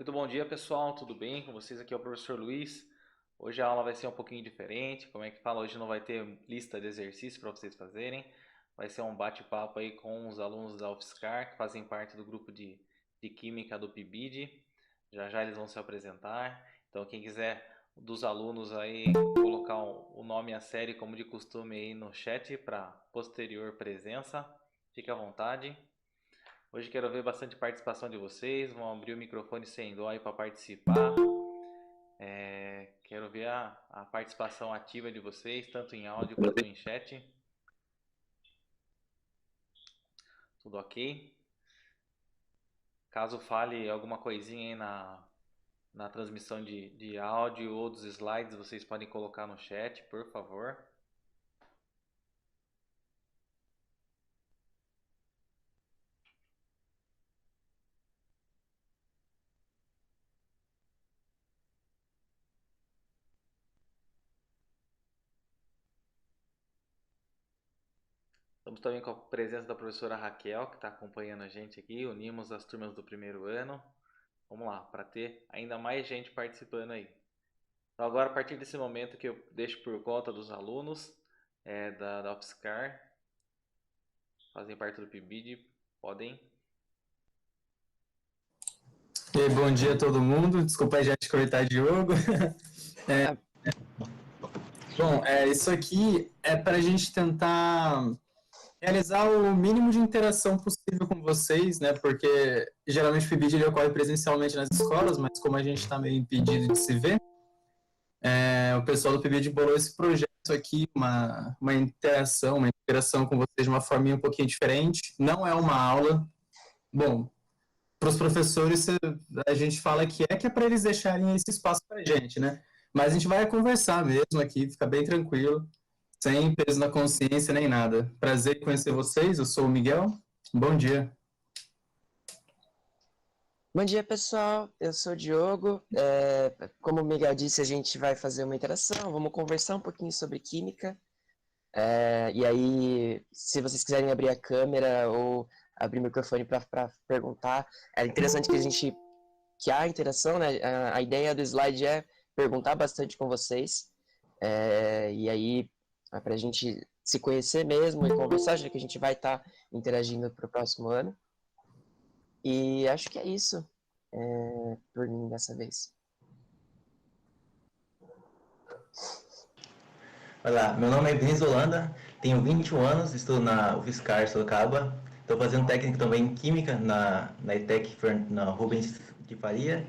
Muito bom dia, pessoal. Tudo bem com vocês? Aqui é o professor Luiz. Hoje a aula vai ser um pouquinho diferente. Como é que fala? Hoje não vai ter lista de exercícios para vocês fazerem. Vai ser um bate-papo aí com os alunos da UFSCar, que fazem parte do grupo de Química do PIBID. Já já eles vão se apresentar. Então, quem quiser dos alunos aí colocar o nome e a série como de costume aí no chat para posterior presença, fique à vontade. Hoje quero ver bastante participação de vocês. Vão abrir o microfone sem dó aí para participar. Quero ver a participação ativa de vocês, tanto em áudio quanto em chat. Tudo ok? Caso fale alguma coisinha aí na transmissão de áudio ou dos slides, vocês podem colocar no chat, por favor. Estamos também com a presença da professora Raquel, que está acompanhando a gente aqui. Unimos as turmas do primeiro ano. Vamos lá, para ter ainda mais gente participando aí. Então, agora, a partir desse momento que eu deixo por conta dos alunos da UFSCar, fazem parte do PIBID, podem. E aí, bom dia a todo mundo. Desculpa aí já te cortar, Diogo. Bom, isso aqui é para a gente tentar realizar o mínimo de interação possível com vocês, né? Porque geralmente o PIBID ele ocorre presencialmente nas escolas, mas como a gente está meio impedido de se ver, o pessoal do PIBID bolou esse projeto aqui, uma interação, uma interação com vocês de uma forminha um pouquinho diferente. Não é uma aula. Bom, para os professores, a gente fala que é para eles deixarem esse espaço para a gente, né? Mas a gente vai conversar mesmo aqui, fica bem tranquilo, sem peso na consciência nem nada. Prazer em conhecer vocês, eu sou o Miguel. Bom dia. Bom dia, pessoal. Eu sou o Diogo. Como o Miguel disse, a gente vai fazer uma interação, vamos conversar um pouquinho sobre química. E aí, se vocês quiserem abrir a câmera ou abrir o microfone para perguntar, é interessante que a interação, né? A ideia do slide é perguntar bastante com vocês. E aí, para a gente se conhecer mesmo e conversar, já que a gente vai estar interagindo para o próximo ano. E acho que é isso por mim dessa vez. Olá, meu nome é Vinícius Holanda, tenho 21 anos, estudo na UFSCar Sorocaba, estou fazendo técnico também em Química na ETEC, na Rubens de Faria,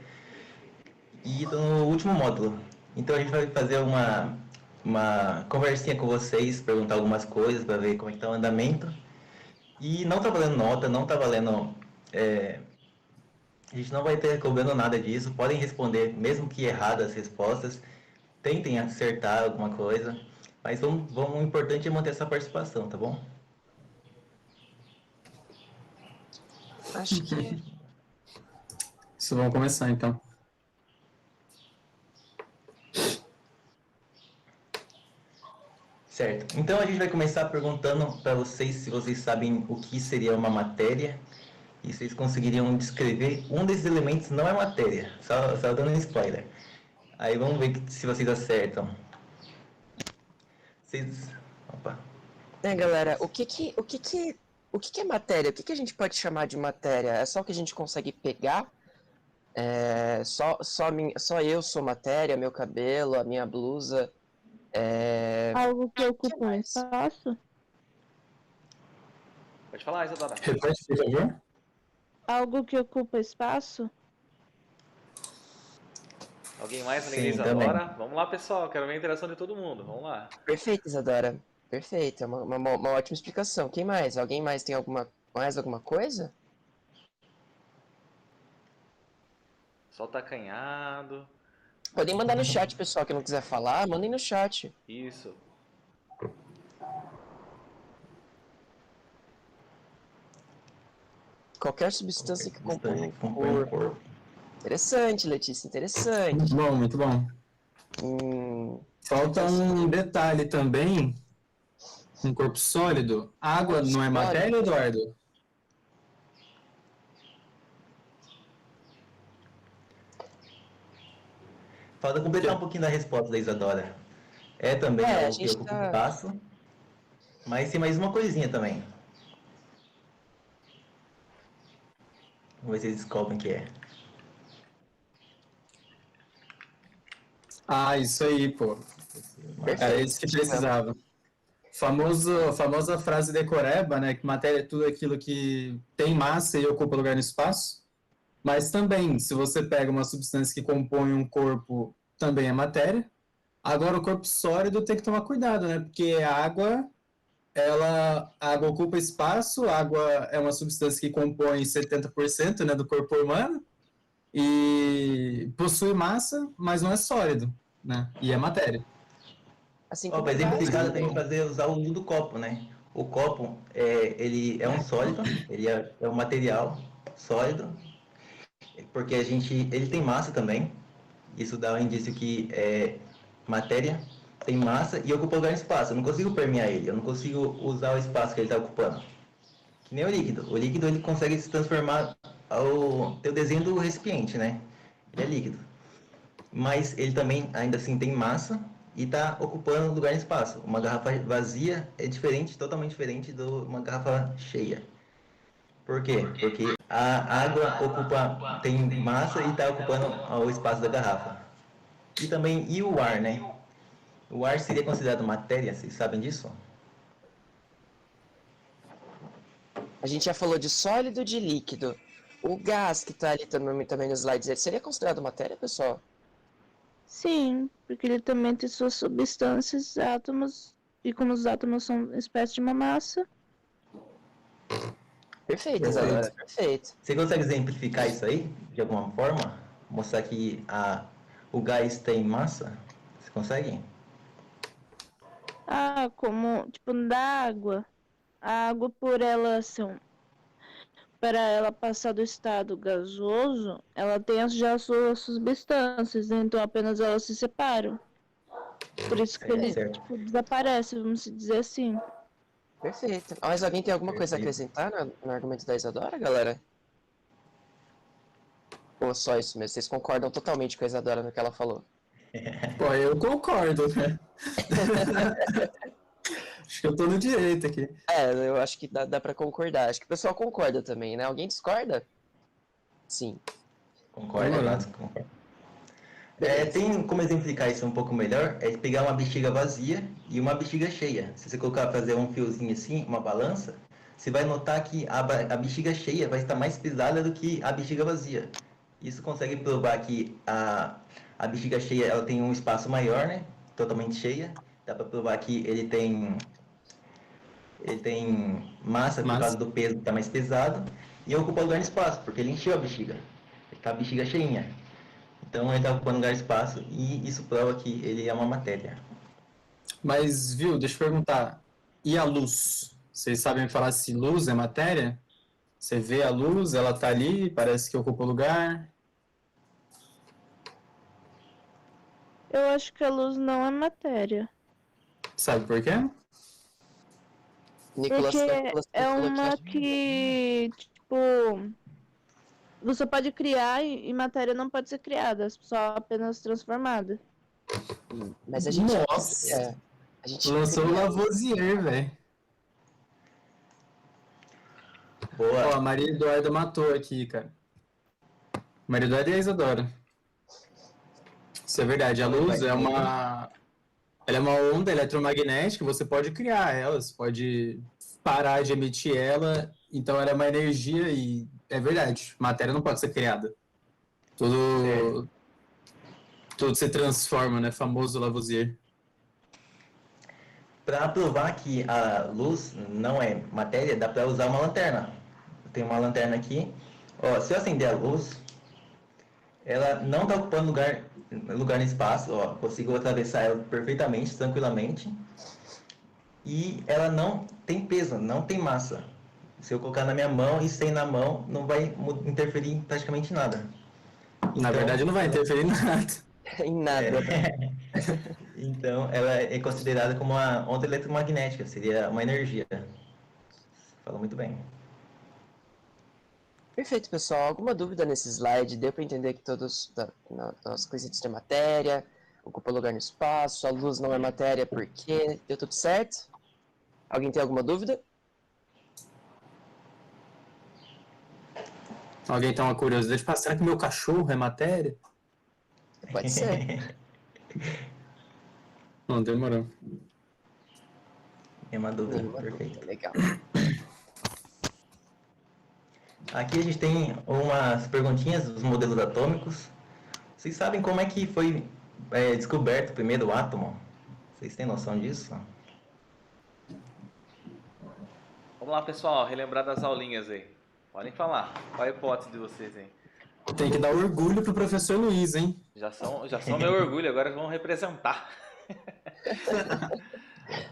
e estou no último módulo. Então a gente vai fazer uma conversinha com vocês, perguntar algumas coisas para ver como é que está o andamento. E não está valendo nota, não está valendo... a gente não vai ter cobrando nada disso, podem responder, mesmo que erradas as respostas, tentem acertar alguma coisa. Mas o importante é manter essa participação, tá bom? Acho que Isso, vamos começar então. Certo. Então a gente vai começar perguntando para vocês se vocês sabem o que seria uma matéria e se vocês conseguiriam descrever um desses elementos não é matéria, só dando um spoiler. Aí vamos ver se vocês acertam. Vocês... Opa. galera, o que é matéria? O que a gente pode chamar de matéria? É só o que a gente consegue pegar? Só eu sou matéria, meu cabelo, a minha blusa. Algo que ocupa um espaço? Pode falar, Isadora. Repete, por favor. Algo que ocupa espaço? Alguém mais além Sim, da Isadora? Vamos lá, pessoal. Quero ver a interação de todo mundo. Vamos lá. Perfeito, Isadora. Perfeito, é uma ótima explicação. Quem mais? Alguém mais tem mais alguma coisa? Só tá acanhado. Podem mandar no chat, pessoal, que não quiser falar, mandem no chat. Isso. Qualquer substância que compõe um corpo. corpo. Interessante, Letícia, interessante. Muito bom, muito bom. Falta um detalhe também. Um corpo sólido. Água não é matéria, Eduardo? Falta completar um pouquinho da resposta da Isadora. É também a algo que gente ocupa tá... espaço, mas tem mais uma coisinha também. Vamos ver se eles descobrem o que é. Ah, isso aí, pô. Era Perfeito. isso que precisava. Famosa frase decoreba, né? Que matéria é tudo aquilo que tem massa e ocupa lugar no espaço. Mas também, se você pega uma substância que compõe um corpo, também é matéria. Agora, o corpo sólido tem que tomar cuidado, né? Porque a água ocupa espaço, a água é uma substância que compõe 70%, né, do corpo humano e possui massa, mas não é sólido, né? E é matéria. Assim Ó, como para o gás exemplificar, tem que também. usar o uso do copo, né? O copo, ele é um sólido, ele é um material sólido, porque ele tem massa também. Isso dá um indício que matéria tem massa e ocupa lugar no espaço. Eu não consigo permear ele, eu não consigo usar o espaço que ele está ocupando. Que nem o líquido. O líquido ele consegue se transformar ao ter o desenho do recipiente, né? Ele é líquido. Mas ele também, ainda assim, tem massa e está ocupando lugar no espaço. Uma garrafa vazia é diferente, totalmente diferente de uma garrafa cheia. Por quê? Porque a água tem massa e está ocupando o espaço da garrafa. E também, e o ar, né? O ar seria considerado matéria, vocês sabem disso? A gente já falou de sólido e de líquido. O gás que tá ali também nos slides, ele seria considerado matéria, pessoal? Sim, porque ele também tem suas substâncias, átomos, e como os átomos são espécie de uma massa, Perfeito, Perfeito. Isadora, perfeito. Você consegue exemplificar isso aí, de alguma forma? Mostrar que o gás tem massa? Você consegue? como, tipo, da água. A água, para ela passar do estado gasoso, ela tem já as suas substâncias, né? Então apenas elas se separam. Por isso que ele, Certo. tipo, desaparece, vamos dizer assim. Perfeito. Mas alguém tem alguma coisa a Perfeito. acrescentar no argumento da Isadora, galera? Ou só isso mesmo? Vocês concordam totalmente com a Isadora no que ela falou? Pô, eu concordo, né? Acho que eu tô no direito aqui. Eu acho que dá pra concordar. Acho que o pessoal concorda também, né? Alguém discorda? Sim. Concorda, Vamos lá. Renato? Concordo. Beleza. Tem como exemplificar isso um pouco melhor? É pegar uma bexiga vazia e uma bexiga cheia. Se você fazer um fiozinho assim, uma balança, você vai notar que a bexiga cheia vai estar mais pesada do que a bexiga vazia. Isso consegue provar que a bexiga cheia ela tem um espaço maior, né? Totalmente cheia. Dá para provar que ele tem massa por causa Mas, do peso que está mais pesado e ocupa lugar no espaço, porque ele encheu a bexiga. Ele está a bexiga cheinha. Então ele está ocupando lugar no espaço e isso prova que ele é uma matéria. viu, deixa eu perguntar. E a luz? Vocês sabem falar se luz é matéria? Você vê a luz, ela tá ali, parece que ocupa o lugar. Eu acho que a luz não é matéria. Sabe por quê? Nicolas, Porque Nicolas é falou que uma acha que, tipo, você pode criar e matéria não pode ser criada, só apenas transformada. mas a gente já Nossa! a gente Lançou o cria... Lavoisier, velho. Ó, a Boa. Maria Eduarda matou aqui, cara. Maria Eduarda e a Isadora. Isso é verdade. A luz ela é uma onda eletromagnética, você pode criar ela, você pode parar de emitir ela, então ela é uma energia e é verdade, matéria não pode ser criada. Certo. Tudo se transforma, né? Famoso Lavoisier. Para provar que a luz não é matéria, dá para usar uma lanterna. Tem uma lanterna aqui. Ó, se eu acender a luz, ela não está ocupando lugar no espaço. Ó, consigo atravessar ela perfeitamente, tranquilamente. E ela não tem peso, não tem massa. Se eu colocar na minha mão e sem na mão, não vai interferir em praticamente nada. Na verdade, não vai interferir em nada. em nada. Então, ela é considerada como uma onda eletromagnética, seria uma energia. Fala muito bem. Perfeito, pessoal. Alguma dúvida nesse slide? Deu para entender que todos os quesitos de matéria, ocupa lugar no espaço, a luz não é matéria, por quê? Deu tudo certo? Alguém tem alguma dúvida? Alguém tem uma curiosidade? Será que meu cachorro é matéria? Pode ser. Não, demorou. É uma dúvida, Nenhuma perfeito. dúvida. Legal. Aqui a gente tem umas perguntinhas dos modelos atômicos. Vocês sabem como é que foi descoberto o primeiro átomo? Vocês têm noção disso? Vamos lá, pessoal, relembrar das aulinhas aí. Podem falar. Qual a hipótese de vocês aí? Tem que dar orgulho pro professor Luiz, hein? Já são meu orgulho, agora vão representar.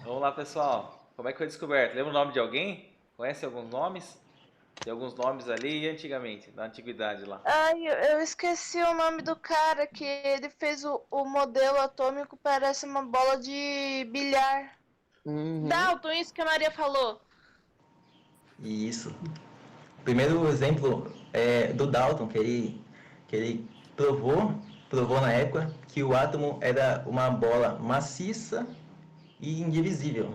Vamos lá, pessoal. Como é que foi descoberto? Lembra o nome de alguém? Conhece alguns nomes? Tem alguns nomes ali antigamente, da antiguidade lá. Ai, eu esqueci o nome do cara que ele fez o modelo atômico, parece uma bola de bilhar. Uhum. Dalton, isso que a Maria falou. Isso. O primeiro exemplo é do Dalton, que ele provou na época que o átomo era uma bola maciça e indivisível.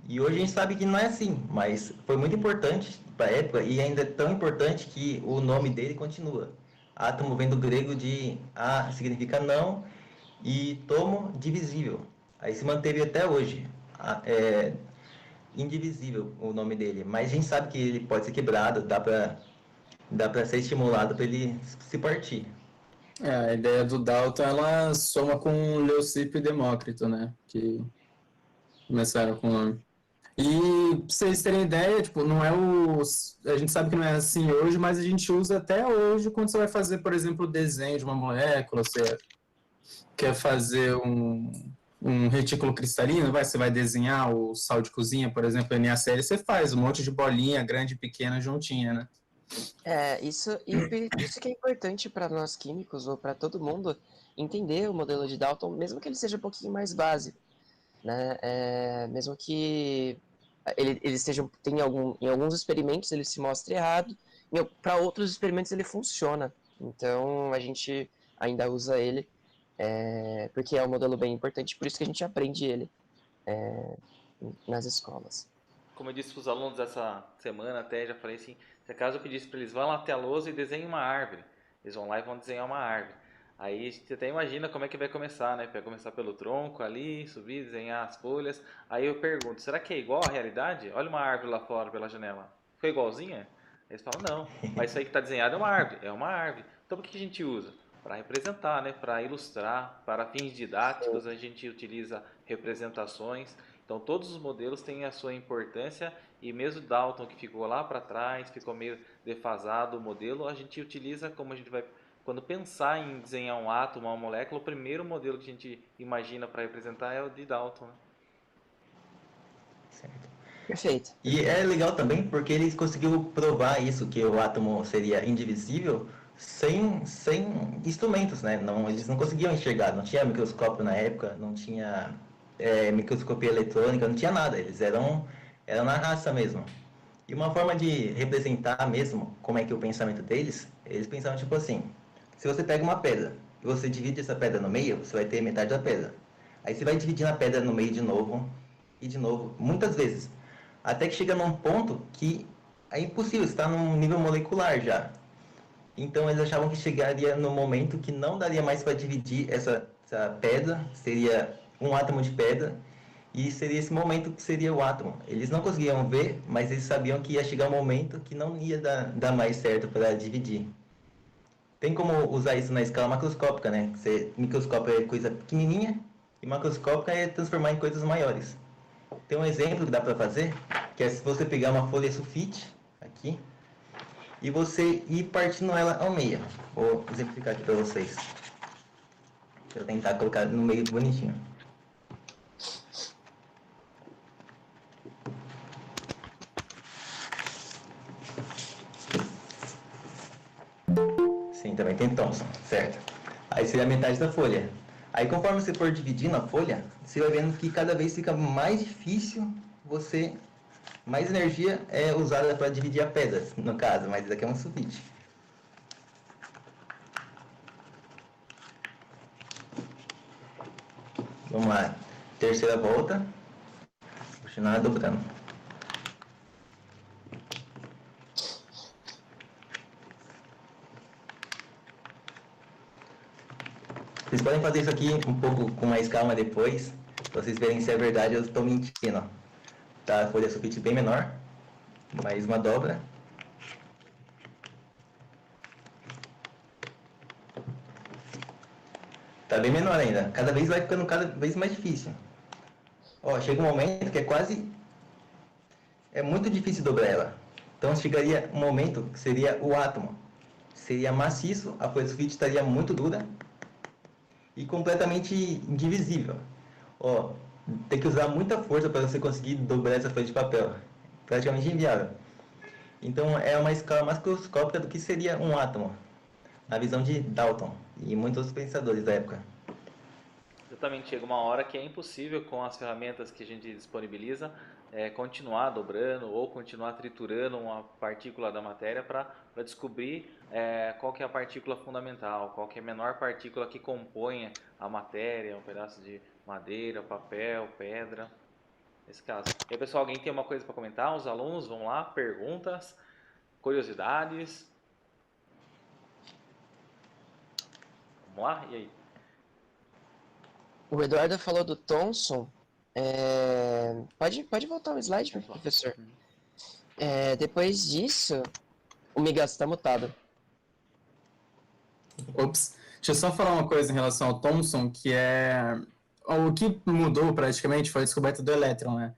E hoje a gente sabe que não é assim, mas foi muito importante para a época e ainda é tão importante que o nome dele continua. Átomo vem do grego de a significa não e tomo divisível. Aí se manteve até hoje. Indivisível o nome dele, mas a gente sabe que ele pode ser quebrado, dá para ser estimulado para ele se partir. A ideia do Dalton, ela soma com Leucipo e Demócrito, né? Que começaram com o nome. E pra vocês terem ideia, tipo, não é a gente sabe que não é assim hoje, mas a gente usa até hoje quando você vai fazer, por exemplo, o desenho de uma molécula, você quer fazer um retículo cristalino, você vai desenhar o sal de cozinha, por exemplo, NaCl, você faz um monte de bolinha grande e pequena juntinha, né? Isso que é importante para nós químicos ou para todo mundo entender o modelo de Dalton, mesmo que ele seja um pouquinho mais básico, né? Mesmo que ele esteja em alguns experimentos ele se mostre errado, para outros experimentos ele funciona. Então a gente ainda usa ele porque é um modelo bem importante, por isso que a gente aprende ele nas escolas. Como eu disse para os alunos essa semana, até já falei assim, se acaso eu pedisse para eles, vão lá até a lousa e desenhem uma árvore. Eles vão lá e vão desenhar uma árvore. Aí você até imagina como é que vai começar, né? Vai começar pelo tronco ali, subir, desenhar as folhas. Aí eu pergunto, será que é igual à realidade? Olha uma árvore lá fora pela janela. Foi igualzinha? Eles falam, não. Mas isso aí que está desenhado é uma árvore. É uma árvore. Então por que a gente usa? Para representar, né? Para ilustrar, para fins didáticos a gente utiliza representações. Então todos os modelos têm a sua importância e mesmo Dalton que ficou lá para trás, ficou meio defasado o modelo, a gente utiliza como a gente vai... Quando pensar em desenhar um átomo, uma molécula, o primeiro modelo que a gente imagina para representar é o de Dalton. Né? Certo. Perfeito. E é legal também porque ele conseguiu provar isso, que o átomo seria indivisível, sem instrumentos, né? Eles não conseguiam enxergar, não tinha microscópio na época, não tinha microscopia eletrônica, não tinha nada, eles eram na raça mesmo. E uma forma de representar mesmo como é que é o pensamento deles, eles pensavam tipo assim, se você pega uma pedra e você divide essa pedra no meio, você vai ter metade da pedra. Aí você vai dividir a pedra no meio de novo, e de novo, muitas vezes. Até que chega num ponto que é impossível, está num nível molecular já. Então eles achavam que chegaria no momento que não daria mais para dividir essa pedra, seria um átomo de pedra, e seria esse momento que seria o átomo. Eles não conseguiam ver, mas eles sabiam que ia chegar um momento que não ia dar mais certo para dividir. Tem como usar isso na escala macroscópica, né? Microscópio é coisa pequenininha e macroscópica é transformar em coisas maiores. Tem um exemplo que dá para fazer, que é se você pegar uma folha sulfite, aqui, e você ir partindo ela ao meio. Vou exemplificar aqui para vocês. Deixa eu tentar colocar no meio bonitinho. Sim, também tem Thomson, certo? Aí seria a metade da folha. Aí conforme você for dividindo a folha, você vai vendo que cada vez fica mais difícil você Mais energia é usada para dividir a pedra, no caso, mas isso aqui é um sulfite. Vamos lá, terceira volta, continuar dobrando. Vocês podem fazer isso aqui um pouco com mais calma depois, pra vocês verem se é verdade ou eu estou mentindo. Tá, a folha sulfite bem menor, mais uma dobra. Tá bem menor ainda, cada vez vai ficando cada vez mais difícil. Ó, chega um momento que é muito difícil dobrar ela. Então chegaria um momento que seria o átomo. Seria maciço, a folha sulfite estaria muito dura e completamente indivisível. Ó, tem que usar muita força para você conseguir dobrar essa folha de papel. Praticamente inviável. Então é uma escala macroscópica do que seria um átomo, na visão de Dalton e muitos outros pensadores da época. Exatamente, chega uma hora que é impossível com as ferramentas que a gente disponibiliza continuar dobrando ou continuar triturando uma partícula da matéria para descobrir qual que é a partícula fundamental, qual que é a menor partícula que compõe a matéria, um pedaço de madeira, papel, pedra, nesse caso. E aí, pessoal, alguém tem uma coisa para comentar? Os alunos, vão lá, perguntas, curiosidades. Vamos lá, e aí? O Eduardo falou do Thomson. Pode voltar o slide, professor. Depois disso, o Miguel está mutado. Ops. Deixa eu só falar uma coisa em relação ao Thomson, que é... O que mudou praticamente foi a descoberta do elétron, né?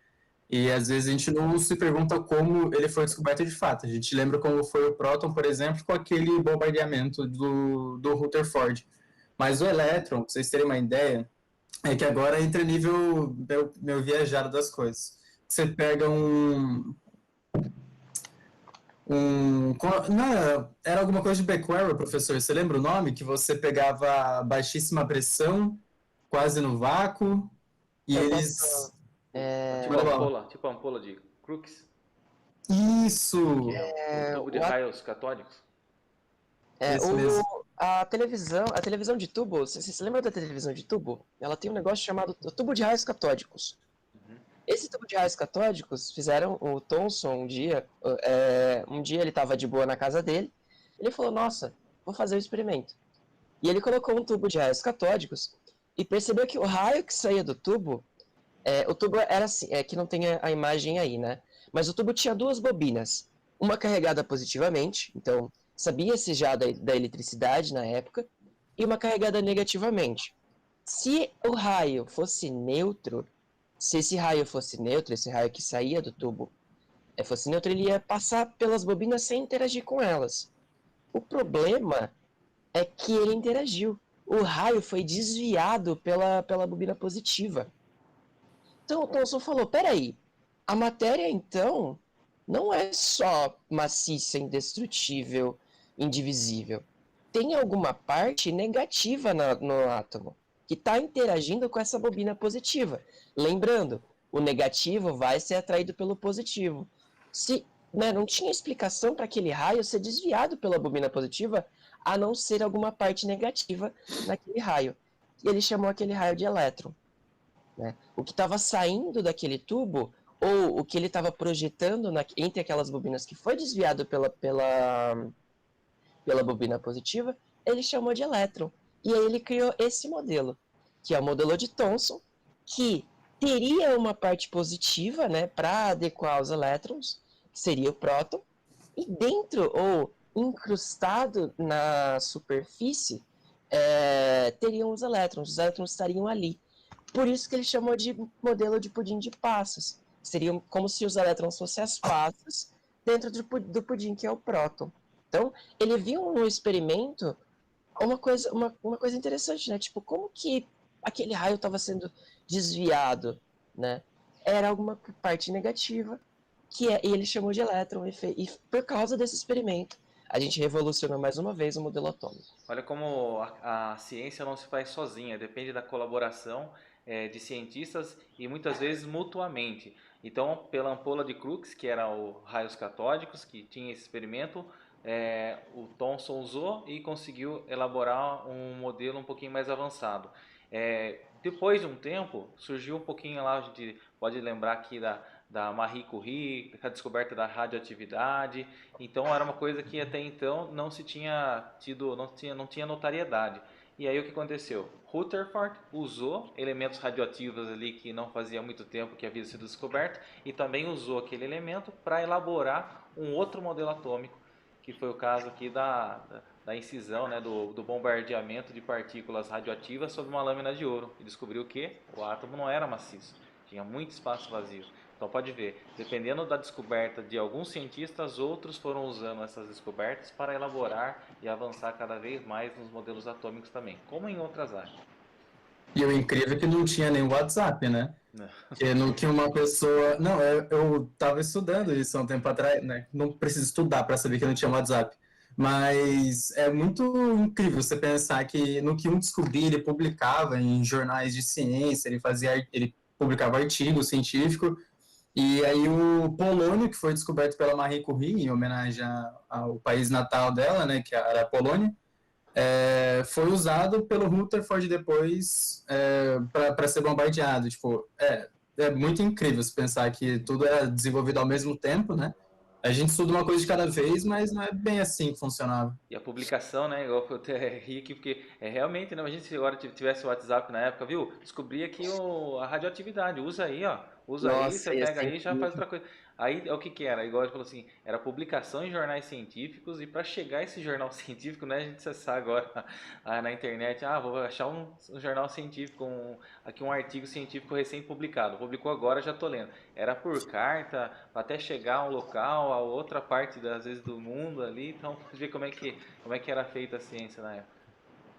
E às vezes a gente não se pergunta como ele foi descoberto de fato. A gente lembra como foi o próton, por exemplo, com aquele bombardeamento do Rutherford. Mas o elétron, pra vocês terem uma ideia, é que agora entra nível meu viajado das coisas. Você pega não, era alguma coisa de Becquerel, professor. Você lembra o nome? Que você pegava baixíssima pressão, quase no vácuo, e Eu eles... posso, Tipo ampola de Crookes, Isso! que é o tubo de raios catódicos. Esse mesmo. a televisão de tubo, você lembra da televisão de tubo? Ela tem um negócio chamado tubo de raios catódicos. Esse tubo de raios catódicos fizeram o Thomson um dia ele estava de boa na casa dele, ele falou, nossa, vou fazer o experimento. E ele colocou um tubo de raios catódicos e percebeu que o raio que saía do tubo, o tubo era assim, que não tem a imagem aí, né? Mas o tubo tinha duas bobinas, uma carregada positivamente, então sabia-se já da eletricidade na época, e uma carregada negativamente. Se o raio fosse neutro, se esse raio fosse neutro, esse raio que saía do tubo fosse neutro, ele ia passar pelas bobinas sem interagir com elas. O problema é que ele interagiu. O raio foi desviado pela bobina positiva. Então o Thomson falou, peraí, a matéria então não é só maciça, indestrutível, indivisível. Tem alguma parte negativa no átomo que está interagindo com essa bobina positiva. Lembrando, o negativo vai ser atraído pelo positivo. Não tinha explicação para aquele raio ser desviado pela bobina positiva, a não ser alguma parte negativa naquele raio. E ele chamou aquele raio de elétron. Né? O que estava saindo daquele tubo, ou o que ele estava projetando entre aquelas bobinas que foi desviado pela bobina positiva, ele chamou de elétron. E aí ele criou esse modelo, que é o modelo de Thomson, que teria uma parte positiva, né, para adequar os elétrons, que seria o próton, e dentro, ou incrustado na superfície, teriam os elétrons estariam ali. Por isso que ele chamou de modelo de pudim de passas. Seriam como se os elétrons fossem as passas dentro do pudim, que é o próton. Então, ele viu no experimento uma coisa interessante, né? Tipo, como que aquele raio estava sendo desviado, né? Era alguma parte negativa, e ele chamou de elétron, e por causa desse experimento, a gente revolucionou mais uma vez o modelo atômico. Olha como a ciência não se faz sozinha, depende da colaboração de cientistas e muitas vezes mutuamente. Então, pela ampola de Crookes, que era o raios catódicos, que tinha esse experimento, o Thomson usou e conseguiu elaborar um modelo um pouquinho mais avançado. Depois de um tempo, surgiu um pouquinho lá, a gente pode lembrar aqui da Marie Curie, a descoberta da radioatividade. Então era uma coisa que até então não se tinha tido, não tinha notariedade. E aí o que aconteceu? Rutherford usou elementos radioativos ali que não fazia muito tempo que havia sido descoberto e também usou aquele elemento para elaborar um outro modelo atômico, que foi o caso aqui da incisão, né, do bombardeamento de partículas radioativas sobre uma lâmina de ouro. E descobriu que o átomo não era maciço, tinha muito espaço vazio. Então pode ver, dependendo da descoberta de alguns cientistas, outros foram usando essas descobertas para elaborar e avançar cada vez mais nos modelos atômicos também, como em outras áreas. E o incrível é que não tinha nem WhatsApp, né? Que no que uma pessoa... Não, eu tava estudando isso há um tempo atrás, né? Não preciso estudar para saber que não tinha WhatsApp. Mas é muito incrível você pensar que no que um descobria, ele publicava em jornais de ciência, ele publicava artigo científico. E aí o polônio, que foi descoberto pela Marie Curie, em homenagem ao país natal dela, né, que era a Polônia, foi usado pelo Rutherford depois para ser bombardeado. Tipo, é muito incrível se pensar que tudo era desenvolvido ao mesmo tempo, né? A gente estuda uma coisa de cada vez, mas não é bem assim que funcionava. E a publicação, né? Eu até ri aqui, porque realmente, né? Imagina se agora tivesse o WhatsApp na época, viu? Descobri aqui a radioatividade. Usa aí, ó. Usa aí, você Nossa, ia pega ser aí e já faz incrível. outra coisa. Aí, o que que era? Igual ele falou assim, era publicação em jornais científicos e para chegar esse jornal científico, né? A gente acessar agora na internet, vou achar um jornal científico, aqui um artigo científico recém-publicado. Publicou agora, já tô lendo. Era por carta, até chegar a um local, a outra parte, às vezes, do mundo ali. Então, você vê como é que era feita a ciência na época.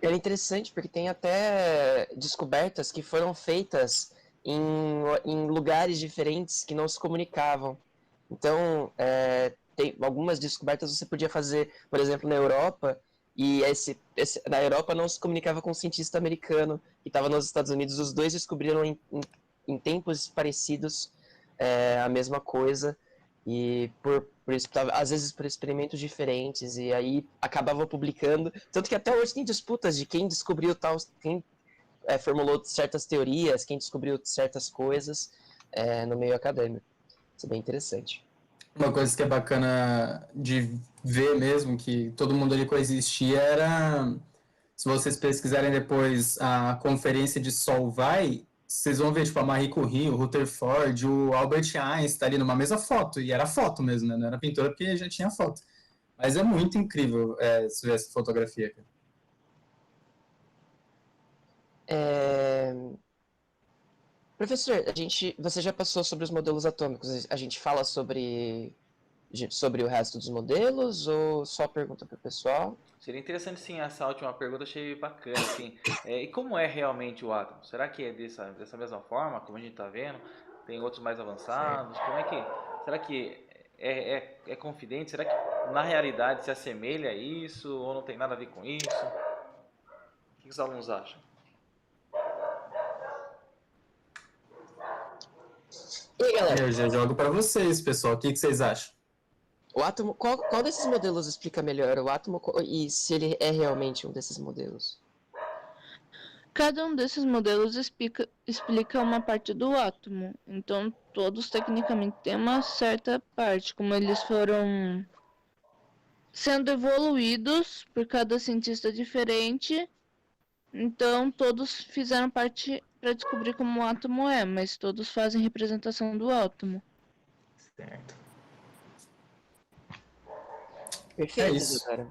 Era interessante porque tem até descobertas que foram feitas em lugares diferentes que não se comunicavam. Então, tem algumas descobertas você podia fazer, por exemplo, na Europa, e na Europa não se comunicava com um cientista americano que estava nos Estados Unidos. Os dois descobriram em tempos parecidos a mesma coisa, e às vezes por experimentos diferentes, e aí acabava publicando. Tanto que até hoje tem disputas de quem descobriu tal, quem formulou certas teorias, quem descobriu certas coisas no meio acadêmico. Isso é bem interessante. Uma coisa que é bacana de ver mesmo, que todo mundo ali coexistia, era... Se vocês pesquisarem depois a conferência de Solvay, vocês vão ver, tipo, a Marie Curie, o Rutherford, o Albert Einstein ali numa mesma foto. E era foto mesmo, né? Não era pintura porque já tinha foto. Mas é muito incrível ver essa fotografia. Professor, você já passou sobre os modelos atômicos. A gente fala sobre o resto dos modelos ou só pergunta para o pessoal? Seria interessante, sim, essa última pergunta, achei bacana, assim. E como é realmente o átomo? Será que é dessa mesma forma, como a gente está vendo? Tem outros mais avançados? Como é que... Será que é confidente? Será que na realidade se assemelha a isso ou não tem nada a ver com isso? O que os alunos acham? E aí, galera? Eu já jogo para vocês, pessoal. O que vocês acham? O átomo, qual desses modelos explica melhor o átomo e se ele é realmente um desses modelos? Cada um desses modelos explica uma parte do átomo. Então, todos tecnicamente têm uma certa parte, como eles foram sendo evoluídos por cada cientista diferente. Então, todos fizeram parte para descobrir como o átomo é, mas todos fazem representação do átomo. Certo. Perfeito, isso. cara.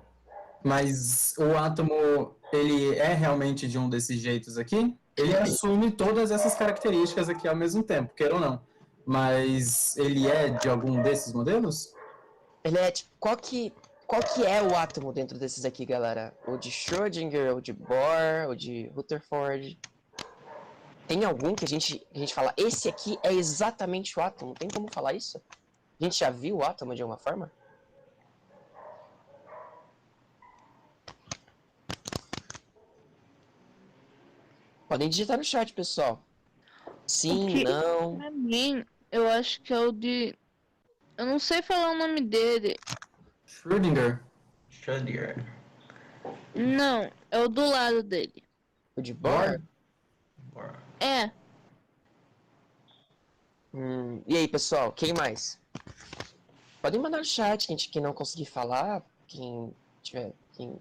Mas o átomo, ele é realmente de um desses jeitos aqui? Ele assume todas essas características aqui ao mesmo tempo, queira ou não. Mas ele é de algum desses modelos? Ele é tipo, qual que é o átomo dentro desses aqui, galera? O de Schrödinger, o de Bohr, o de Rutherford? Tem algum que a gente fala, esse aqui é exatamente o átomo? Tem como falar isso? A gente já viu o átomo de alguma forma? Podem digitar no chat, pessoal. Sim, não. Pra mim, Eu acho que é o de... Eu não sei falar o nome dele. Schrödinger. Schrödinger. Não, é o do lado dele. O de Bohr? Bohr. É. E aí, pessoal, quem mais? Podem mandar no chat, quem não conseguir falar, quem tiver... enfim.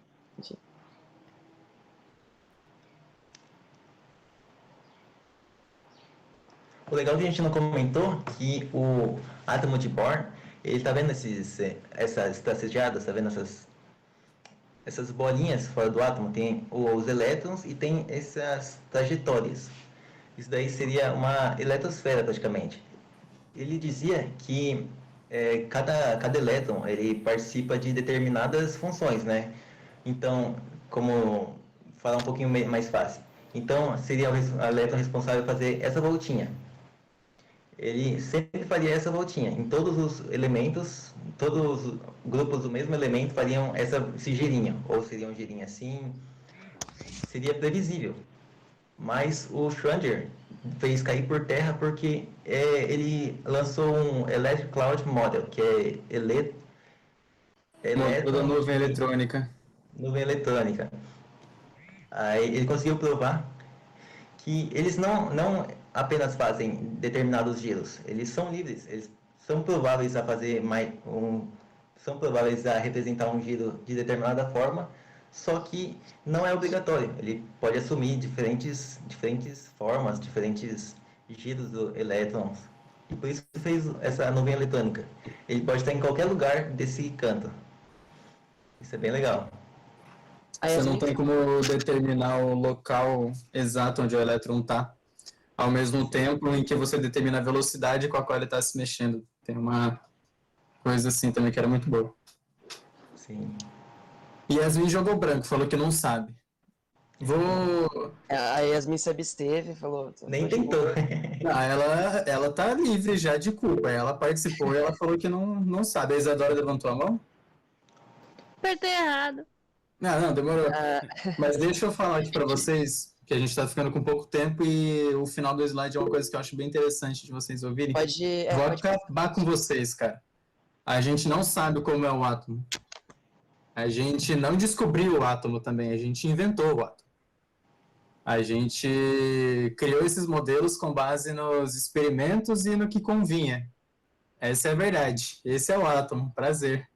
O legal que a gente não comentou que o átomo de Bohr, ele tá vendo essas tracejadas, tá vendo essas bolinhas fora do átomo? Tem os elétrons e tem essas trajetórias. Isso daí seria uma eletrosfera praticamente. Ele dizia que cada elétron ele participa de determinadas funções, né? Então, como falar um pouquinho mais fácil. Então, seria o elétron responsável por fazer essa voltinha. Ele sempre faria essa voltinha. Em todos os elementos, todos os grupos do mesmo elemento fariam esse girinho. Ou seria um girinho assim. Seria previsível. Mas o Schrödinger fez cair por terra porque ele lançou um Electric Cloud Model, que é Toda nuvem eletrônica. Nuvem eletrônica. Aí ele conseguiu provar que eles não apenas fazem determinados giros, eles são livres, eles são prováveis a fazer são prováveis a representar um giro de determinada forma, só que não é obrigatório. Ele pode assumir diferentes formas, diferentes giros do elétrons. E por isso fez essa nuvem eletrônica. Ele pode estar em qualquer lugar desse canto. Isso é bem legal. Você não tem como determinar o local exato onde o elétron está, ao mesmo tempo em que você determina a velocidade com a qual ele está se mexendo. Tem uma coisa assim também que era muito boa. Sim. E Yasmin jogou branco, falou que não sabe. A Yasmin se absteve, falou... Nem tentou. Ela tá livre já de culpa. Ela participou e ela falou que não sabe. A Isadora levantou a mão? Apertei errado. Não, demorou. Mas deixa eu falar aqui para vocês, que a gente está ficando com pouco tempo e o final do slide é uma coisa que eu acho bem interessante de vocês ouvirem. Vou acabar com vocês, cara. A gente não sabe como é o átomo. A gente não descobriu o átomo também, a gente inventou o átomo. A gente criou esses modelos com base nos experimentos e no que convinha. Essa é a verdade. Esse é o átomo. Prazer.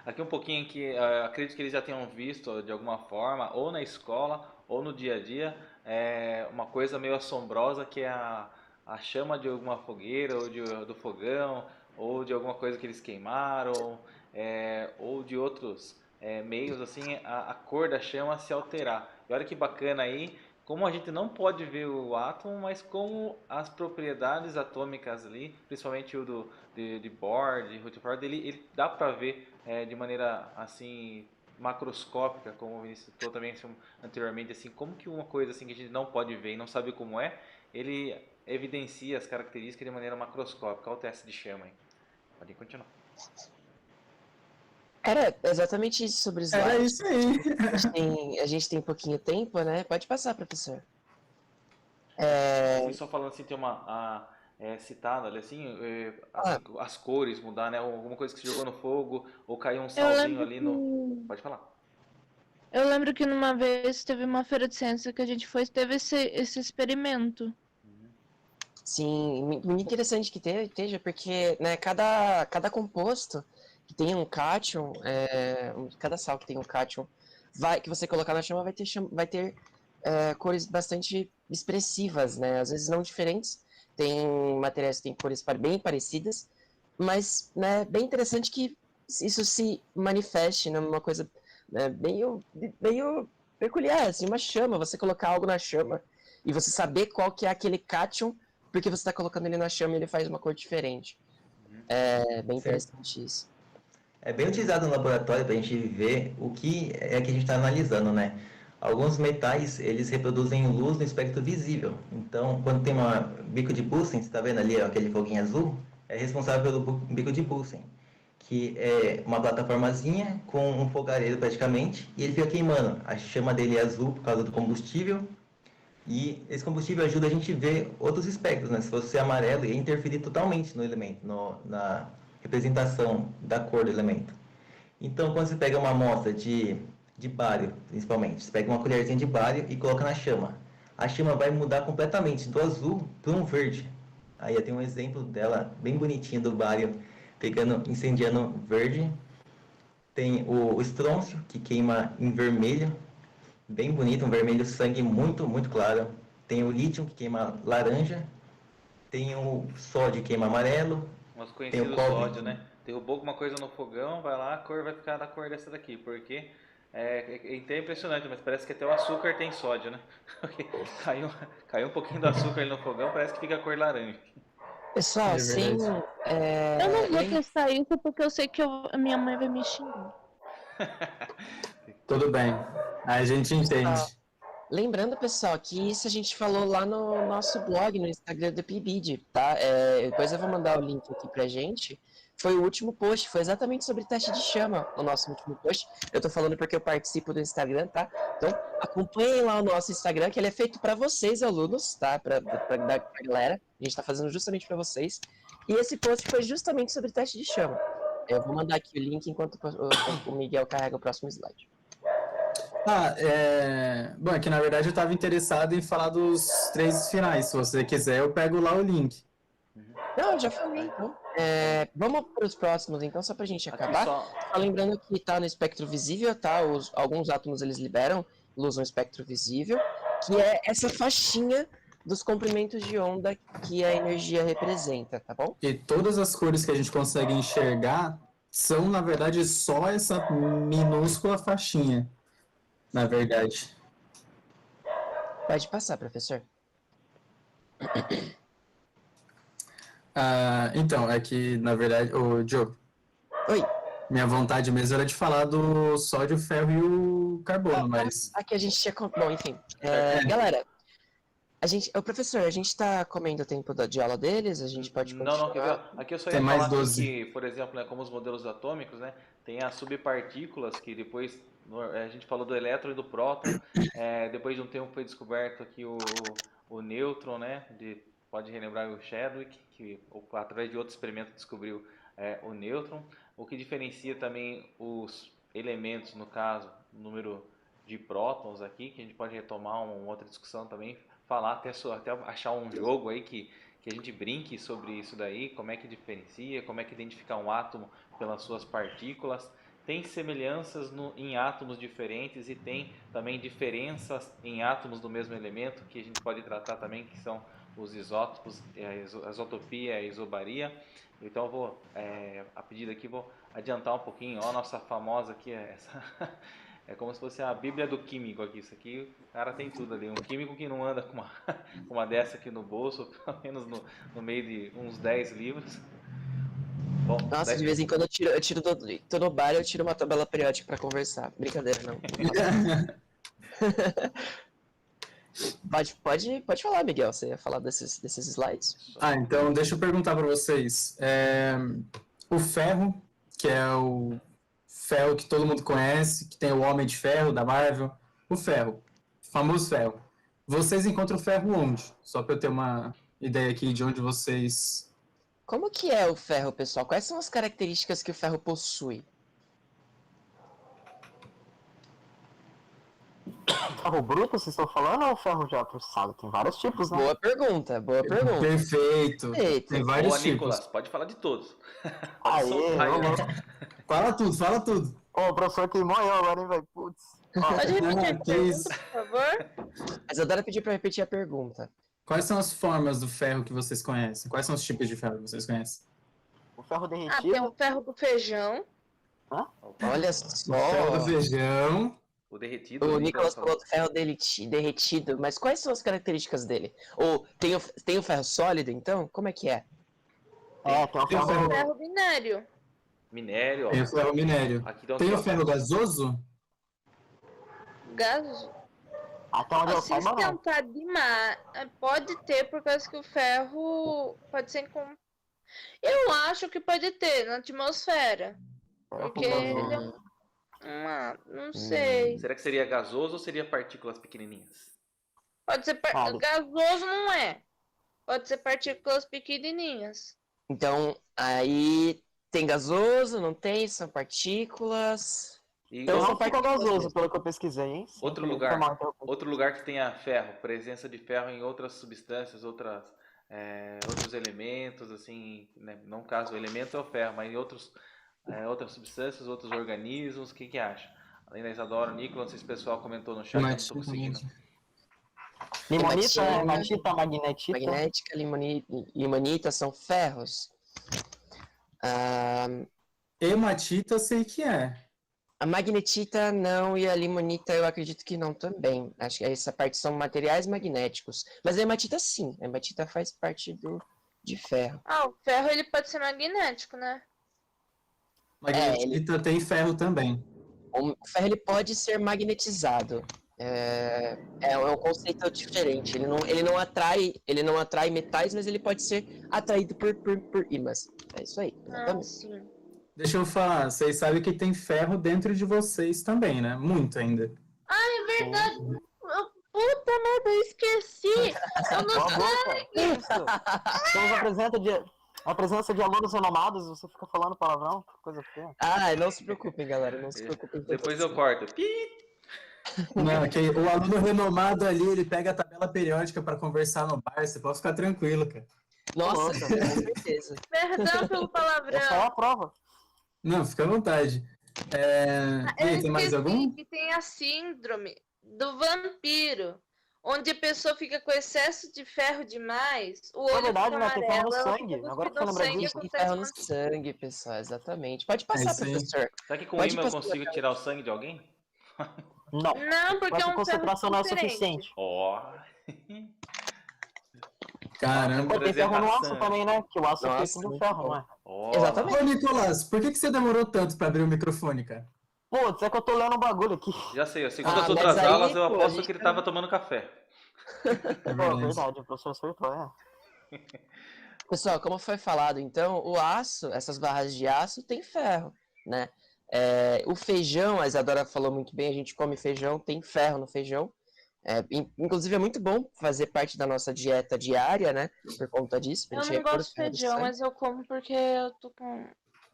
Aqui um pouquinho que acredito que eles já tenham visto de alguma forma, ou na escola, ou no dia a dia, uma coisa meio assombrosa que é a chama de alguma fogueira, ou do fogão, ou de alguma coisa que eles queimaram, ou de outros meios, assim, a cor da chama se alterar. E olha que bacana aí, como a gente não pode ver o átomo, mas como as propriedades atômicas ali, principalmente o de Bohr, de Rutherford, ele dá para ver de maneira assim macroscópica, como o Vinícius citou também anteriormente, assim, como que uma coisa assim que a gente não pode ver e não sabe como ele evidencia as características de maneira macroscópica. Olha o teste de chama aí. Pode continuar. Era exatamente isso sobre os slides. Era isso aí. A gente tem pouquinho tempo, né? Pode passar, professor. Só falando assim, tem uma citada ali assim, as cores mudar, né? Alguma coisa que se jogou no fogo, ou caiu um salzinho ali no... Pode falar. Eu lembro que numa vez teve uma feira de ciência que a gente foi, teve esse experimento. Sim, muito interessante que esteja, porque né, cada composto que tem um cátion, cada sal que tem um cátion, que você colocar na chama vai ter cores bastante expressivas, né? Às vezes não diferentes, tem materiais que têm cores bem parecidas, mas né, bem interessante que isso se manifeste numa coisa meio peculiar, assim, uma chama, você colocar algo na chama e você saber qual que é aquele cátion, porque você está colocando ele na chama e ele faz uma cor diferente. É bem interessante isso. É bem utilizado no laboratório para a gente ver o que que a gente está analisando, né? Alguns metais, eles reproduzem luz no espectro visível. Então, quando tem um bico de Bunsen, você está vendo ali aquele foguinho azul? É responsável pelo bico de Bunsen, que é uma plataformazinha com um fogareiro praticamente, e ele fica queimando. A chama dele é azul por causa do combustível, E esse combustível ajuda a gente a ver outros espectros, né? Se fosse amarelo, ia interferir totalmente no elemento, na representação da cor do elemento. Então, quando você pega uma amostra de bário, principalmente, você pega uma colherzinha de bário e coloca na chama. A chama vai mudar completamente do azul para um verde. Aí tem um exemplo dela bem bonitinho do bário pegando, incendiando verde. Tem o estrôncio, que queima em vermelho, bem bonito, um vermelho sangue muito, muito claro. Tem o lítio, que queima laranja. Tem o sódio, que queima amarelo. Nosso Tem o conhecido cobre. sódio, né? Derrubou alguma coisa no fogão, vai lá, a cor vai ficar da cor dessa daqui, porque é impressionante, mas parece que até o açúcar tem sódio, né? Caiu um pouquinho do açúcar ali no fogão, parece que fica a cor laranja. Pessoal, É sim. verdade. Eu não vou testar isso porque eu sei que a minha mãe vai me xingar. Tudo bem. A gente entende. Lembrando, pessoal, que isso a gente falou lá no nosso blog, no Instagram do PIBID, tá? Depois eu vou mandar o link aqui pra gente. Foi o último post, foi exatamente sobre teste de chama, o nosso último post. Eu tô falando porque eu participo do Instagram, tá? Então, acompanhem lá o nosso Instagram, que ele é feito pra vocês, alunos, tá? Pra galera. A gente tá fazendo justamente pra vocês. E esse post foi justamente sobre teste de chama. Eu vou mandar aqui o link enquanto o Miguel carrega o próximo slide. Bom, é que na verdade eu estava interessado em falar dos 3 finais. Se você quiser, eu pego lá o link. Não, eu já falei, então. Vamos para os próximos, então, só pra gente Aqui acabar. só, Só lembrando que tá no espectro visível, tá? Alguns átomos eles liberam luz no espectro visível, que é essa faixinha dos comprimentos de onda que a energia representa, tá bom? E todas as cores que a gente consegue enxergar são, na verdade, só essa minúscula faixinha. Na verdade. Pode passar, professor. Então, é que, na verdade, ô, Diogo, Oi. minha vontade mesmo era de falar do sódio, ferro e o carbono, mas... Aqui a gente tinha... Bom, enfim. Galera, o professor, a gente tá comendo o tempo de aula deles? A gente pode continuar? não, quer ver? Aqui eu só ia Tem mais falar assim 12. que, por exemplo, né, como os modelos atômicos, né, tem as subpartículas que depois a gente falou do elétron e do próton. Depois de um tempo foi descoberto aqui o nêutron, né? Pode relembrar o Chadwick, que através de outro experimento descobriu o nêutron. O que diferencia também os elementos, no caso, o número de prótons aqui, que a gente pode retomar uma outra discussão também, falar até achar um jogo aí que a gente brinque sobre isso daí, como é que diferencia, como é que identificar um átomo pelas suas partículas. Tem semelhanças em átomos diferentes e tem também diferenças em átomos do mesmo elemento, que a gente pode tratar também, que são os isótopos, a isotopia e a isobaria. Então eu vou, a pedido aqui, vou adiantar um pouquinho. Ó, a nossa famosa aqui, é como se fosse a Bíblia do químico aqui. Isso aqui, o cara tem tudo ali. Um químico que não anda com uma dessa aqui no bolso, pelo menos no meio de uns 10 livros. Bom, Nossa, de vez em quando tô no bar e eu tiro uma tabela periódica pra conversar. Brincadeira, não. Pode falar, Miguel. Você ia falar desses slides? Então deixa eu perguntar para vocês. O ferro, que é o ferro que todo mundo conhece, que tem o Homem de Ferro da Marvel. O ferro, famoso ferro. Vocês encontram o ferro onde? Só para eu ter uma ideia aqui de onde vocês... Como que é o ferro, pessoal? Quais são as características que o ferro possui? Ferro bruto, vocês estão falando, ou ferro já processado? Tem vários tipos, né? Boa pergunta. Perfeito. Eita. Tem vários Boa, tipos. Nicolas, pode falar de todos. Aê, soltar aí, vamos. Fala tudo. Ô, o professor queimou eu agora, hein, velho? Putz. Pode repetir a que pergunta, isso. por favor? Mas a Dora pediu pra repetir a pergunta. Quais são as formas do ferro que vocês conhecem? Quais são os tipos de ferro que vocês conhecem? O ferro Tem derretido. o ferro do feijão. Olha O só. ferro do feijão. O derretido. O Nicolas falou do ferro derretido, mas quais são as características dele? Ou tem o ferro sólido, então? Como é que é? Tem o Tem o ferro. ferro, Ferro binário. Minério, ó. tem o ferro minério. Aqui dá um Tem o troço. ferro gasoso? Gás. Até onde eu Se saiba, não. esquentar demais, pode ter, por causa que o ferro pode ser Eu acho que pode ter na atmosfera. Porque ele é não sei. Será que seria gasoso ou seria partículas pequenininhas? Pode ser Vale. gasoso, não é. Pode ser partículas pequenininhas. Então, aí tem gasoso, não tem? São partículas. E Então, Não são fica partículas gasoso, mesmo. pelo que eu pesquisei, hein? Sim, outro foi lugar, mal, então. outro lugar que tenha ferro, presença de ferro em outras substâncias, outros elementos, assim, né? Não caso o elemento é o ferro, mas em outras substâncias, outros organismos, o que acha? Além da Isadora, o Nicolas, não sei se o pessoal comentou no chat, eu não estou conseguindo. Limonita, Hematita, hematita, magnetita. Magnética, limonita são ferros. Ah, Hematita eu sei que é. a magnetita não e a limonita eu acredito que não também. Acho que essa parte são materiais magnéticos. Mas a hematita sim. A hematita faz parte de ferro. Ah, o ferro ele pode ser magnético, né? Magnetita tem ferro também. O ferro ele pode ser magnetizado. É um conceito diferente. Ele não atrai metais, mas ele pode ser atraído por ímãs. É isso aí, Ah, exatamente. sim. Deixa eu falar, vocês sabem que tem ferro dentro de vocês também, né? Muito ainda. É verdade. Puta merda, eu esqueci. Eu não Cala a boca. Que isso? Temos a presença de alunos renomados, você fica falando palavrão? Que coisa feia. Ah, não se preocupem, galera. Não se preocupem. Depois eu corto. Pi! Não, que o aluno renomado ali, ele pega a tabela periódica para conversar no bar, você pode ficar tranquilo, cara. Nossa, Nossa. com certeza. Perdão pelo Essa é palavrão. a prova. Não, fica à vontade. E aí, Eu tem mais esqueci algum? que tem a síndrome do vampiro, onde a pessoa fica com excesso de ferro demais, o olho verdade, fica né? Tem ferro no amarelo, ela sangue. fica Agora que cuspindo você lembra sangue e disso. Tem acontece ferro no uma... sangue, pessoal, exatamente. Pode passar, isso aí. professor. Será que com Pode imã eu passar. consigo tirar o sangue de alguém? Não. Não, porque é Essa um ferro concentração não é diferente. suficiente. Ó. Caramba. Pô, tem ferro no aço Apresentação. também, né? Que o aço é Nossa, feito de muito ferro, bom. não é? Ó. Exatamente. Ô, Nicolás, por que você demorou tanto para abrir o microfone, cara? Putz, é que eu tô lendo um bagulho aqui. Já sei, a segunda Ah, as outras mas aí, aulas eu pô, a aposto gente que ele tá- tava tomando café. É Pô, verdade. verdade, o professor acertou, é. Pessoal, como foi falado, então, o aço, essas barras de aço, tem ferro, né? O feijão, a Isadora falou muito bem, a gente come feijão, tem ferro no feijão. Inclusive, é muito bom fazer parte da nossa dieta diária, né? Por conta disso, pra Eu gente não repor o gosto de ferro do feijão, sangue. mas eu como porque eu tô com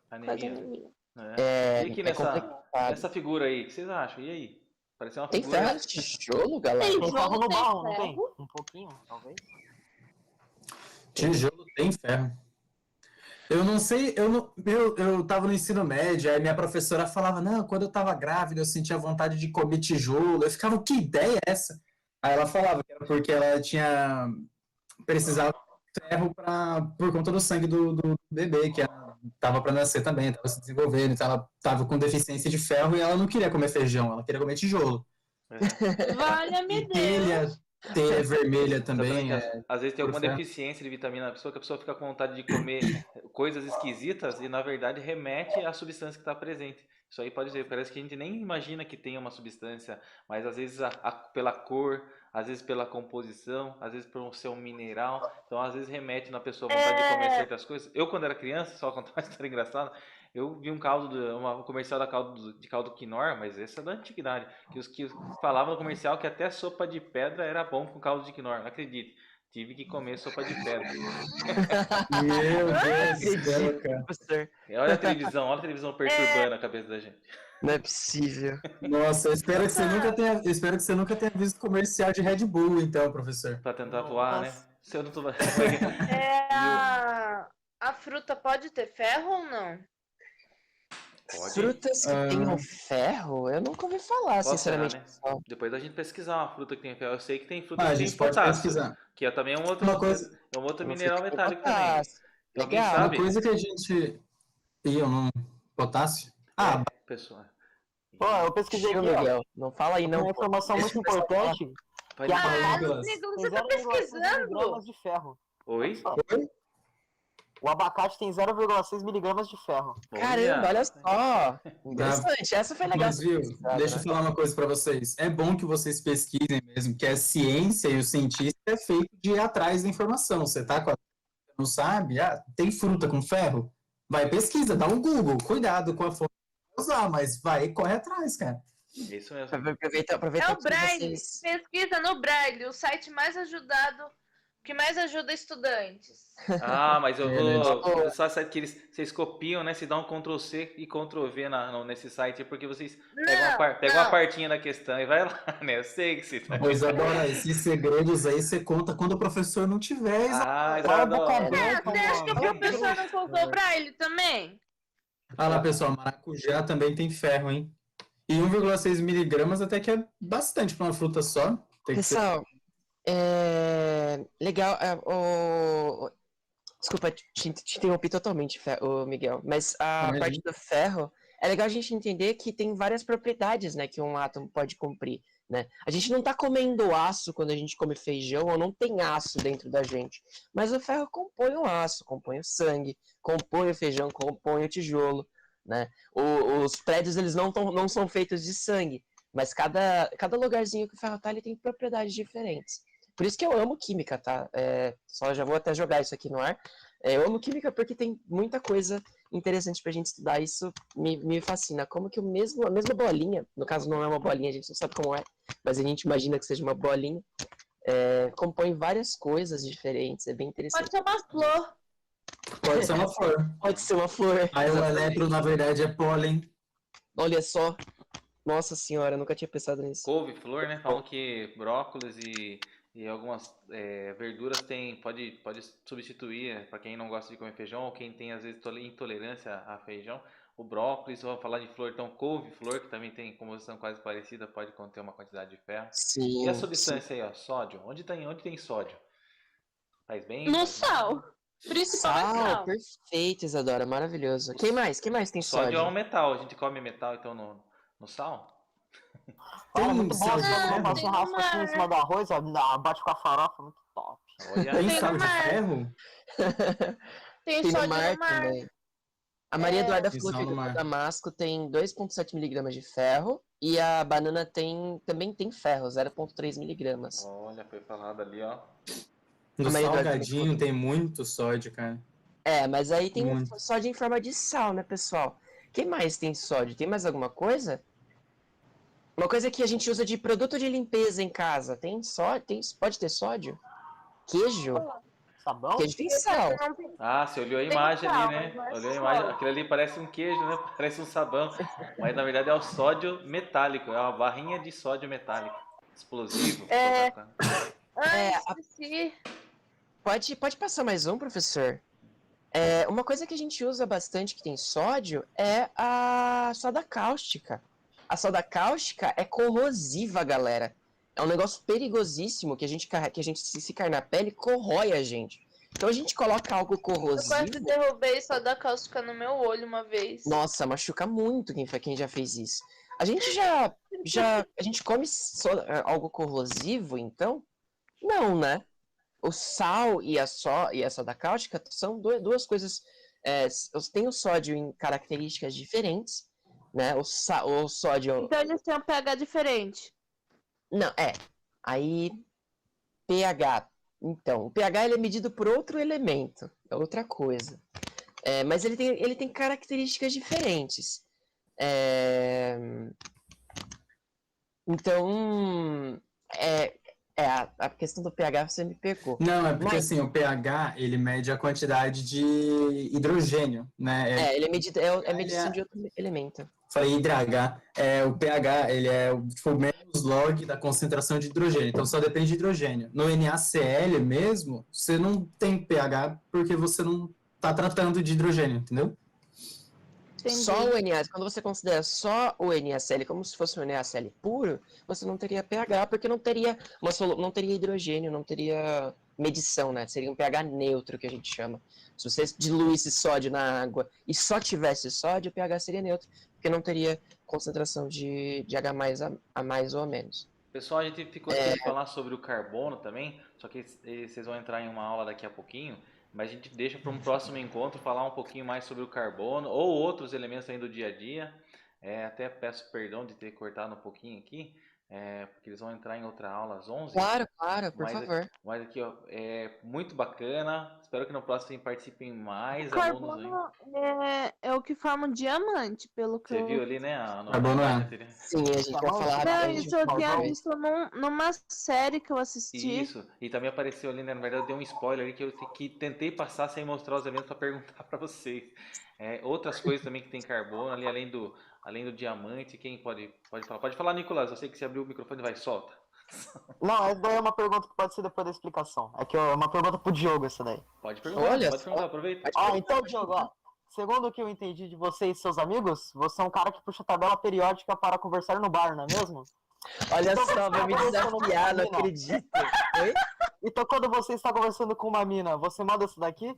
quase Anemia. anemia. E aqui É complicado. nessa figura aí, o que vocês acham? E aí? Pareceu uma Tem figura. ferro de tijolo, galera? Tem Tem ferro no tem barro, não tem? ferro? Um pouquinho, talvez. Tijolo tem ferro. Eu não sei, eu tava no ensino médio, aí minha professora falava, não, quando eu tava grávida eu sentia vontade de comer tijolo. Eu ficava, que ideia é essa? Aí ela falava que era porque ela precisava de ferro por conta do sangue do bebê, que ela tava para nascer também, tava se desenvolvendo, então ela tava com deficiência de ferro e ela não queria comer feijão, ela queria comer tijolo. Valha-me E telha vermelha também. Exatamente. Às vezes tem por alguma ferro. deficiência de vitamina na pessoa, que a pessoa fica com vontade de comer coisas esquisitas e na verdade remete à substância que está presente. Isso aí pode ser, parece que a gente nem imagina que tem uma substância, mas às vezes pela cor, às vezes pela composição, às vezes por ser um mineral, então às vezes remete na pessoa a vontade de comer certas coisas. Eu quando era criança, só contar uma história engraçada, eu vi um comercial de caldo quinor, mas esse é da antiguidade, que os que falavam no comercial que até sopa de pedra era bom com caldo de quinor, não acredite. Tive que comer sopa de pedra. Meu Deus do céu, Acredito, cara. professor. Olha a televisão perturbando a cabeça da gente. Não é possível. Nossa, eu espero que você nunca tenha visto comercial de Red Bull, então, professor. Pra tentar voar, né? Nossa. Se eu não tô... A fruta pode ter ferro ou não? Pode. Frutas que tenham ferro? Eu nunca ouvi falar, Pode sinceramente. será, né? Pessoal. Depois da gente pesquisar uma fruta que tem ferro. Eu sei que tem fruta Ah, que a tem gente pode potássio, pesquisar. que é também um outro, Uma coisa, é um outro Uma mineral fruta com metálico também. potássio. Alguém Legal. uma sabe? coisa que a gente... Íon, potássio? Ah, Pessoal. Pô, eu pesquisei Tio aqui, ó. Miguel, não fala aí não. Uma informação Deixa muito o pessoal falar. importante. Pode Ah, falar. Nicolas. Amigo, Tem você tá 0,6 pesquisando? miligramas de ferro. Oi? Só. Oi? O abacate tem 0,6 miligramas de ferro. Caramba, olha só. Interessante, essa foi legal. Mas, viu, pesquisada, deixa eu né? falar uma coisa para vocês. É bom que vocês pesquisem mesmo, que a ciência e o cientista é feito de ir atrás da informação. Você tá com a... não sabe? Ah, tem fruta com ferro? Vai pesquisa, dá um Google. Cuidado com a fonte que vai usar, mas vai e corre atrás, cara. É isso mesmo. Aproveita É o que Braille. vocês... Pesquisa no Braille, o site mais ajudado, que mais ajuda estudantes. Ah, mas eu Verdade. vou. Só sabe que vocês copiam, né? Se dá um Ctrl C e Ctrl V nesse site, porque vocês pegam uma Não. partinha da questão e vai lá, né? Eu sei que vocês. Pois agora, esses segredos aí você conta quando o professor não tiver. Ah, Cala a Isadora. boca Você aberta, acha que o mano. professor não colocou o Braille também? Ah lá, pessoal, maracujá também tem ferro, hein? E 1,6 miligramas até que é bastante para uma fruta só. Tem que ser... Pessoal, legal. Desculpa, te interrompi totalmente, ô Miguel. Mas a Imagina. parte do ferro, é legal a gente entender que tem várias propriedades, né, que um átomo pode cumprir, né? A gente não tá comendo aço quando a gente come feijão, ou não tem aço dentro da gente. Mas o ferro compõe o aço, compõe o sangue, compõe o feijão, compõe o tijolo, né? Os prédios, eles não são feitos de sangue, mas cada lugarzinho que o ferro tá, ele tem propriedades diferentes. Por isso que eu amo química, tá? Só já vou até jogar isso aqui no ar. Eu amo química porque tem muita coisa interessante pra gente estudar. Isso me fascina. Como que a mesma bolinha, no caso não é uma bolinha, a gente não sabe como é, mas a gente imagina que seja uma bolinha, compõe várias coisas diferentes. É bem interessante. Pode ser uma flor. Pode ser uma flor. Pode ser uma flor. Aí o exatamente. eletro, na verdade, é pólen. Olha só. Nossa senhora, eu nunca tinha pensado nisso. Couve-flor, né? Falam que brócolis e algumas verduras pode substituir, para quem não gosta de comer feijão ou quem tem às vezes intolerância a feijão, o brócolis. Vamos falar de flor, então couve-flor, que também tem composição quase parecida, pode conter uma quantidade de ferro. Sim. E a substância aí, ó, sódio? Onde tem sódio? Faz bem? No Faz mal? sal. Principalmente Sal, sal. perfeito, Isadora, maravilhoso. Quem mais? Quem mais tem Sódio é um sódio? metal, a gente come metal então no sal? Cara, Tem muito bom sal de quando ferro? uma assim, raspa assim em cima do arroz, ó, bate com a farofa, muito top. Olha, Tem Tem sal no de mar. ferro? Tem Tem no sódio mar no mar. também. A Maria Eduarda Tem falou sal que no o mar. damasco tem 2,7 miligramas de ferro e a banana também tem ferro, 0,3 miligramas. olha, foi falado ali, ó. No A Maria Eduarda também salgadinho falou. tem muito sódio, cara. Mas aí tem o Muito. sódio em forma de sal, né, pessoal? Quem mais tem sódio? Tem mais alguma coisa? Uma coisa que a gente usa de produto de limpeza em casa. Tem sódio? Pode ter sódio? Queijo? Sabão? Queijo tem sal. Não tem- Ah, você olhou a Tem imagem sal, ali, né? mas não é Olhou a sal. imagem, aquilo ali parece um queijo, né? Parece um sabão, mas na verdade é o sódio metálico, é uma barrinha de sódio metálico, explosivo. Esqueci. Pode passar mais um, professor? Uma coisa que a gente usa bastante que tem sódio é a soda cáustica. A soda cáustica é corrosiva, galera. É um negócio perigosíssimo que a gente se cair na pele, corrói a gente. Então a gente coloca algo Eu quase corrosivo. derrubei soda cáustica no meu olho uma vez. Nossa, machuca muito quem já fez isso. A gente a gente come algo corrosivo, então? Não, né? O sal e a soda cáustica são duas coisas. Tem o sódio em características diferentes, né? O sódio. Então eles têm um pH diferente. Não, Aí, pH. Então, o pH ele é medido por outro elemento, é outra coisa. Mas ele tem características diferentes. Então, a questão do pH você me pegou. Não, é porque Mas- assim, o pH, ele mede a quantidade de hidrogênio, né? Ele é medido, medição de outro elemento. Falei hidrH. O pH, ele é tipo, o menos log da concentração de hidrogênio. Então, só depende de hidrogênio. No NaCl mesmo, você não tem pH porque você não está tratando de hidrogênio, entendeu? Entendi. Só o NaCl, quando você considera só o NaCl como se fosse um NaCl puro, você não teria pH, porque não teria hidrogênio, não teria medição, né? Seria um pH neutro, que a gente chama. Se você diluísse sódio na água e só tivesse sódio, o pH seria neutro, porque não teria concentração de H+, a mais ou a menos. Pessoal, a gente ficou aqui de falar sobre o carbono também, só que vocês vão entrar em uma aula daqui a pouquinho, mas a gente deixa para um próximo encontro falar um pouquinho mais sobre o carbono ou outros elementos aí do dia a dia. Até peço perdão de ter cortado um pouquinho aqui, porque eles vão entrar em outra aula às 11. Claro, por Mas, favor. mas aqui, ó, é muito bacana. Espero que no próximo participem mais alunos aí. Carbono é o que forma um diamante, pelo que Você eu... viu ali, né? Carbono imagem é. anterior. Sim, a gente vai falar Não, rapidamente isso eu tinha depois. visto numa série que eu assisti. Isso, e também apareceu ali, né? Na verdade, deu um spoiler ali que eu tentei passar sem mostrar os eventos para perguntar para vocês. Outras coisas também que tem carbono ali, além do diamante, quem pode falar? Pode falar, Nicolas, eu sei que você abriu o microfone, vai, solta. Não, essa daí é uma pergunta que pode ser depois da explicação. É que é uma pergunta pro Diogo essa daí. Pode perguntar, Olha pode só. perguntar, aproveita. Então, Diogo, ó. Segundo o que eu entendi de você e seus amigos, você é um cara que puxa tabela periódica para conversar no bar, não é mesmo? Olha Então, só, vai me você desafiar, não mina. acredito. Oi? Então quando você está conversando com uma mina, você manda isso daqui?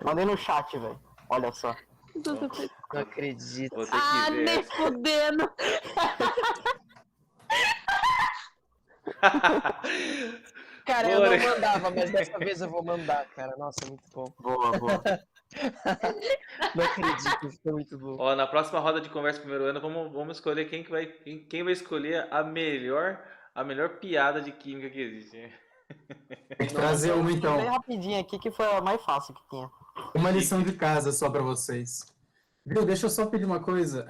Mandei no chat, velho. Olha só. Não acredito. Vou ter que ver nem essa. fudendo. Cara, Boa, eu né? não mandava, mas dessa vez eu vou mandar, cara. Nossa, muito bom. Boa, boa. Não acredito, ficou muito bom. Ó, na próxima roda de conversa do primeiro ano, vamos escolher quem vai escolher a melhor piada de química que existe. Tem que trazer uma Bem então. rapidinho aqui, que foi a mais fácil que tinha. Uma lição de casa só pra vocês. Viu, deixa eu só pedir uma coisa.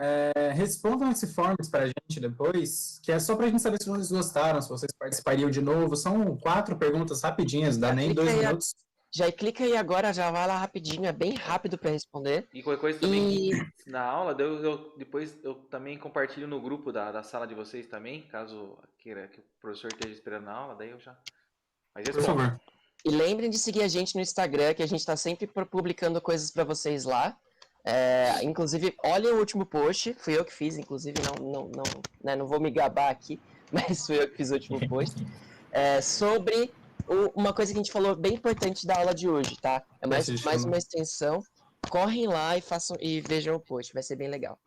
Respondam esse forms pra gente depois, que é só pra gente saber se vocês gostaram, se vocês participariam de novo. São 4 perguntas rapidinhas, dá nem 2 minutos. Já clica aí agora, já vai lá rapidinho, é bem rápido pra responder. E qualquer coisa também na aula, depois eu também compartilho no grupo da sala de vocês também, caso queira que o professor esteja esperando na aula, daí eu já. Mas Por favor. E lembrem de seguir a gente no Instagram, que a gente tá sempre publicando coisas pra vocês lá. Inclusive, olhem o último post, fui eu que fiz, inclusive, não vou me gabar aqui, mas fui eu que fiz o último post. Sobre uma coisa que a gente falou bem importante da aula de hoje, tá? É mais uma extensão. Correm lá e vejam o post, vai ser bem legal.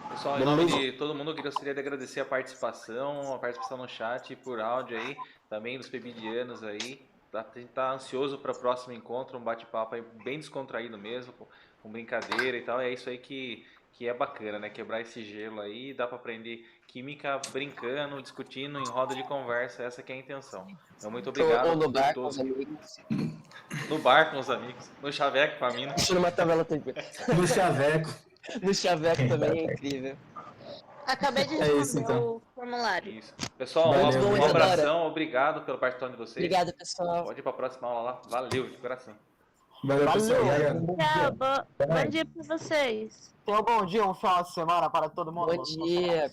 Pessoal, em nome de todo mundo, eu gostaria de agradecer a participação no chat, por áudio aí, também dos pebidianos aí. A gente tá ansioso para o próximo encontro, um bate-papo aí bem descontraído mesmo, com brincadeira e tal. É isso aí que é bacana, né? Quebrar esse gelo aí, dá para aprender química brincando, discutindo em roda de conversa, essa que é a intenção. Então, muito obrigado. Ou no bar com todos. os amigos. No bar com os amigos, no chaveco com a mina. Deixa numa tabela tranquila. No chaveco. No chaveco também é incrível. Acabei de responder isso, então. o formulário. Isso. Pessoal, Valeu, um abração, obrigado pela participação de vocês. Obrigado, pessoal. Pode ir para a próxima aula lá. Valeu, de coração. Valeu, pessoal. Tchau, bom dia pra vocês. Tenha um bom dia, um final de semana para todo mundo. Bom dia.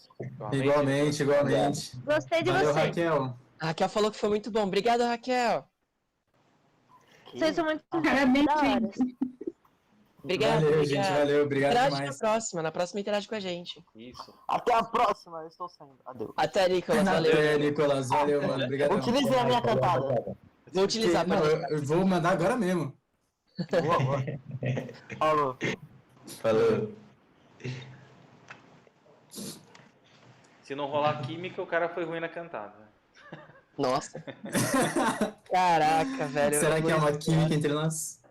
Igualmente. Gostei de Valeu, vocês. Raquel. A Raquel falou que foi muito bom. Obrigado, Raquel. Vocês são muito da hora. Obrigado, Valeu, gente. Valeu. Obrigado Interage demais. na próxima interage com a gente. Isso. Até a próxima, eu estou saindo. Adeus. Até, Nicolas. Valeu. Até, Nicolas. Valeu, mano. Obrigado. Utilizem a minha cantada. Vou utilizar pra Não, eu vou mandar agora mesmo. Boa, boa. Falou. Falou. Se não rolar química, o cara foi ruim na cantada. Nossa. Caraca, velho. Será que é uma química entre nós?